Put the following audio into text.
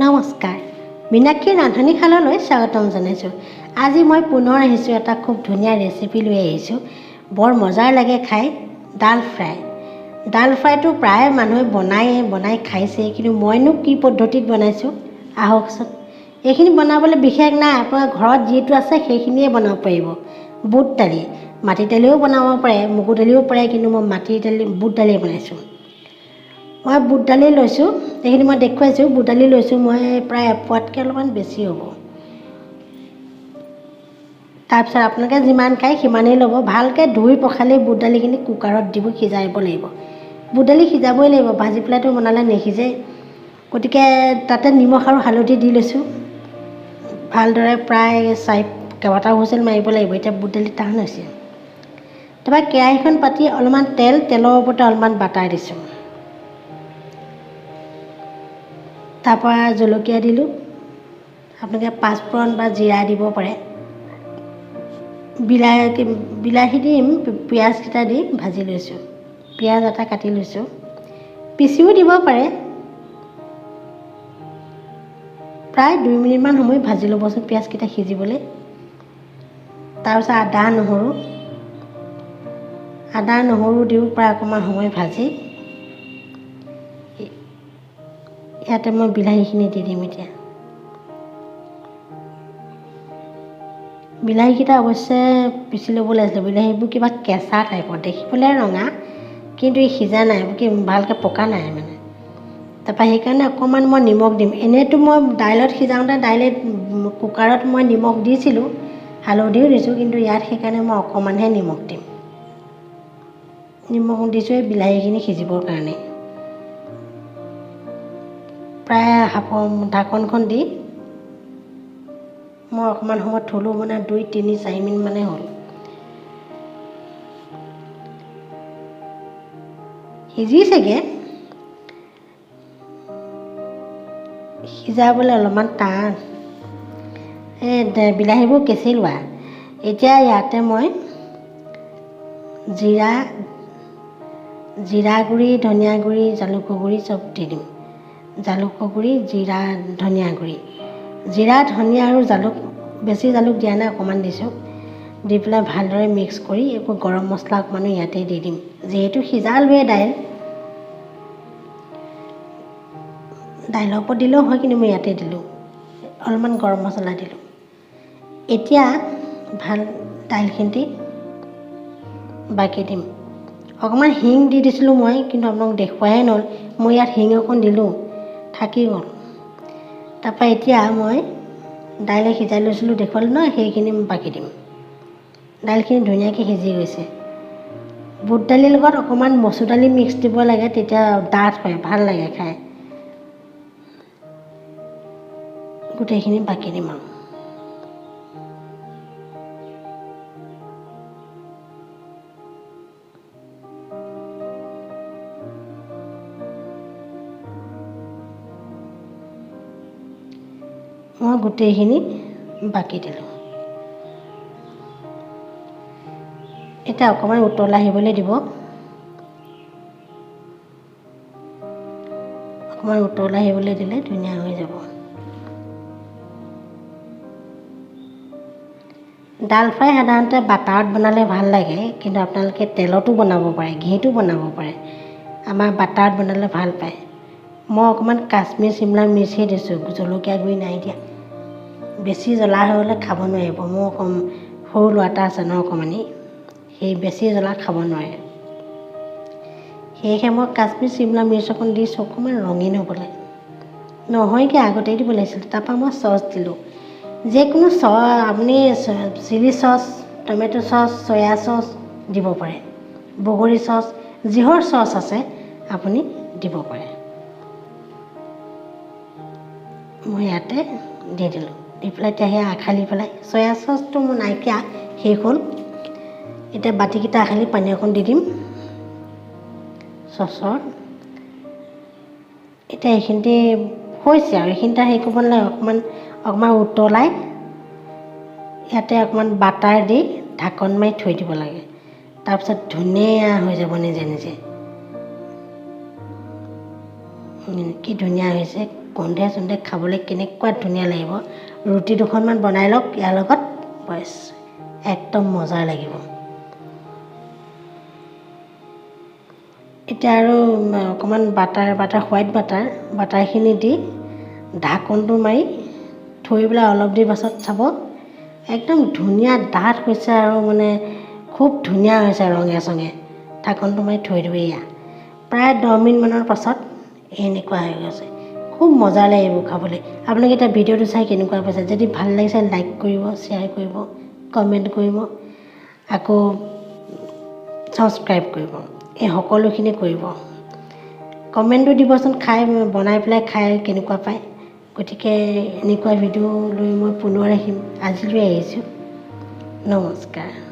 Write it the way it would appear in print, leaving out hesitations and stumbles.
নমস্কাৰ, মীনাক্ষীৰ ৰান্ধনীশাললৈ স্বাগতম জনাইছোঁ। আজি মই পুনৰ আহিছোঁ, এটা খুব ধুনীয়া ৰেচিপি লৈ আহিছোঁ। বৰ মজাৰ লাগে খাই, ডাল ফ্ৰাই। ডাল ফ্ৰাইটো প্ৰায় মানুহে বনাই খাইছে, কিন্তু মইনো কি পদ্ধতিত বনাইছোঁ আহকচোন। এইখিনি বনাবলৈ বিশেষ নাই, আপোনাৰ ঘৰত যিটো আছে সেইখিনিয়ে বনাব পাৰিব। বুট দালি, মাটি দালিও বনাব পাৰে, মগু দালিও পাৰে, কিন্তু মই বুট দালি বনাইছোঁ। মই বুট দালি লৈছোঁ, এইখিনি মই দেখুৱাইছোঁ। বুট দালি লৈছোঁ মই প্ৰায় এপোৱাতকৈ অলপমান বেছি হ'ব। তাৰপিছত আপোনালোকে যিমান খায় সিমানেই ল'ব। ভালকৈ ধুই পখালি বুট দালিখিনি কুকাৰত দিব, সিজাব লাগিব। বুট দালি সিজাবই লাগিব, ভাজি পেলাইতো বনালে নিসিজে। গতিকে তাতে নিমখ আৰু হালধি দি লৈছোঁ। ভালদৰে প্ৰায় কেইবাটাও হুইচেল মাৰিব লাগিব। এতিয়া বুট দালি টান হৈছে। তাৰপৰা কেৰাহীখন পাতি অলপমান তেলৰ ওপৰতে অলপমান বাটাৰ দিছোঁ। তাৰপৰা জলকীয়া দিলোঁ, আপোনালোকে পাঁচফোৰণ বা জিৰা দিব পাৰে। বিলাহী দিম, পিঁয়াজকেইটা দি ভাজি লৈছোঁ। পিঁয়াজ এটা কাটি লৈছোঁ, পিচিও দিব পাৰে। প্ৰায় 2 মিনিটমান সময় ভাজি ল'বচোন পিঁয়াজকেইটা সিজিবলৈ। তাৰপিছত আদা নহৰু দিওঁ প্ৰায় অকণমান সময় ভাজি। ইয়াতে মই বিলাহীখিনি দি দিম এতিয়া। বিলাহীকেইটা অৱশ্যে পিচি ল'ব লাগিছিলে। বিলাহীবোৰ কিবা কেঁচা টাইপৰ, দেখিবলৈ ৰঙা, কিন্তু সিজা নাই, ভালকৈ পকা নাই মানে। তাৰপৰা সেইকাৰণে অকণমান মই নিমখ দিম। এনেইতো মই দাইলত সিজাওঁতে কুকাৰত মই নিমখ দিছিলোঁ, হালধিও দিছোঁ, কিন্তু ইয়াত সেইকাৰণে মই অকণমানহে নিমখ দিম। নিমখ দিছোঁ এই বিলাহীখিনি সিজিবৰ কাৰণে। প্ৰায় ঢাকনখন দি মই অকণমান সময় থ'লোঁ, মানে 2, 3, 4 মিনিটমানেই হ'ল। সিজিছেগৈ, সিজাবলৈ অলপমান টান। বিলাহীবোৰ কেঁচি লোৱা। এতিয়া ইয়াতে মই জিৰা গুড়ি, ধনিয়া গুড়ি, জালুকৰ গুড়ি চব দি দিম। জালুকৰ গুড়ি, জিৰা, ধনিয়া গুড়ি। জিৰা, ধনিয়া আৰু জালুক, বেছি জালুক দিয়া নাই, অকণমান দিছোঁ। দি পেলাই ভালদৰে মিক্স কৰি গৰম মছলা অকণমানো ইয়াতে দি দিম। যিহেতু সিজালোৱে দাইলৰ ওপৰত দিলেও হয়, কিন্তু মই ইয়াতে দিলোঁ। অলপমান গৰম মছলা দিলোঁ। এতিয়া দাইলখিনি বাকি দিম। অকণমান হিং দি দিছিলোঁ মই, কিন্তু আপোনাক দেখুৱাই নহ'ল। মই ইয়াত হিং অকণ দিলোঁ, থাকি গ'ল। তাৰপৰা এতিয়া মই দাইল সিজাই লৈছিলোঁ, দেখুৱালোঁ নহয়, সেইখিনি বাকি দিম। দাইলখিনি ধুনীয়াকৈ সিজি গৈছে। বুট দালিৰ লগত অকণমান মচুৰ দালি মিক্স দিব লাগে, তেতিয়া ডাঠ হয়, ভাল লাগে খাই। গোটেইখিনি বাকি দিম আৰু। মই গোটেইখিনি বাকি দিলোঁ। এতিয়া অকণমান উতল আহিবলৈ দিব। অকণমান উতল আহিবলৈ দিলে ধুনীয়া হৈ যাব। ডাল ফ্ৰাই সাধাৰণতে বাটাৰত বনালে ভাল লাগে, কিন্তু আপোনালোকে তেলতো বনাব পাৰে, ঘিটো বনাব পাৰে। আমাৰ বাটাৰত বনালে ভাল পায়। মই অকণমান কাশ্মীৰ চিমলা মিৰ্চি দিছোঁ, জলকীয়া গুড়ি নাই দিয়া। বেছি জ্বলা হৈ গ'লে খাব নোৱাৰিব। মোৰ সৰু ল'ৰা এটা আছে ন, অকণমানি, সেই বেছি জ্বলা খাব নোৱাৰে। সেয়েহে মই কাশ্মীৰ চিমলা মিৰ্চ অকণ দিছোঁ, অকণমান ৰঙীন হ'বলৈ। নহয়গৈ, আগতেই দিব লাগিছিল। তাৰপৰা মই চচ দিলোঁ। যিকোনো আপুনি chilli sauce, tomato' sauce, soya sauce দিব পাৰে, বগৰী চচ, যিহৰ চচ আছে আপুনি দিব পাৰে। মই ইয়াতে দি দিলোঁ। দি পেলাই এতিয়া সেই আখালি পেলাই, চয়া চচটো মোৰ নাইকিয়া, শেষ হ'ল। এতিয়া বাতিকেইটা আখালি পানী অকণ দি দিম চচৰ। এতিয়া এইখিনিতে হৈছে আৰু, এইখিনিতে হেৰি কৰিব নালাগে। অকণমান উতলাই ইয়াতে অকণমান বাটাৰ দি ঢাকন মাৰি থৈ দিব লাগে। তাৰপিছত ধুনীয়া হৈ যাব নিজে নিজে। কি ধুনীয়া হৈছে। গোন্ধে চোন্ধে খাবলৈ কেনেকুৱা ধুনীয়া লাগিব। ৰুটি দুখনমান বনাই লওক ইয়াৰ লগত, বছ একদম মজা লাগিব। এতিয়া আৰু অকণমান বাটাৰ হোৱাইট বাটাৰখিনি দি ঢাকনটো মাৰি থৈ পেলাই অলপ দেৰি পাছত চাব একদম ধুনীয়া ডাঠ হৈছে আৰু মানে খুব ধুনীয়া হৈছে ৰঙে চঙে। ঢাকনটো মাৰি থৈ দিব। এয়া প্ৰায় 10 মিনিটমানৰ পাছত এনেকুৱা হৈ গৈছে। খুব মজা লাগিব খাবলৈ। আপোনালোকে এতিয়া ভিডিঅ'টো চাই কেনেকুৱা পাইছে? যদি ভাল লাগিছে লাইক কৰিব, শ্বেয়াৰ কৰিব, কমেণ্ট কৰিব, আকৌ ছাবস্ক্ৰাইব কৰিব। এই সকলোখিনি কৰিব। কমেণ্টটো দিবচোন বনাই পেলাই খাই কেনেকুৱা পায়। গতিকে এনেকুৱা ভিডিঅ' লৈ মই পুনৰ আহিম। আজিলৈ আহিছোঁ। নমস্কাৰ।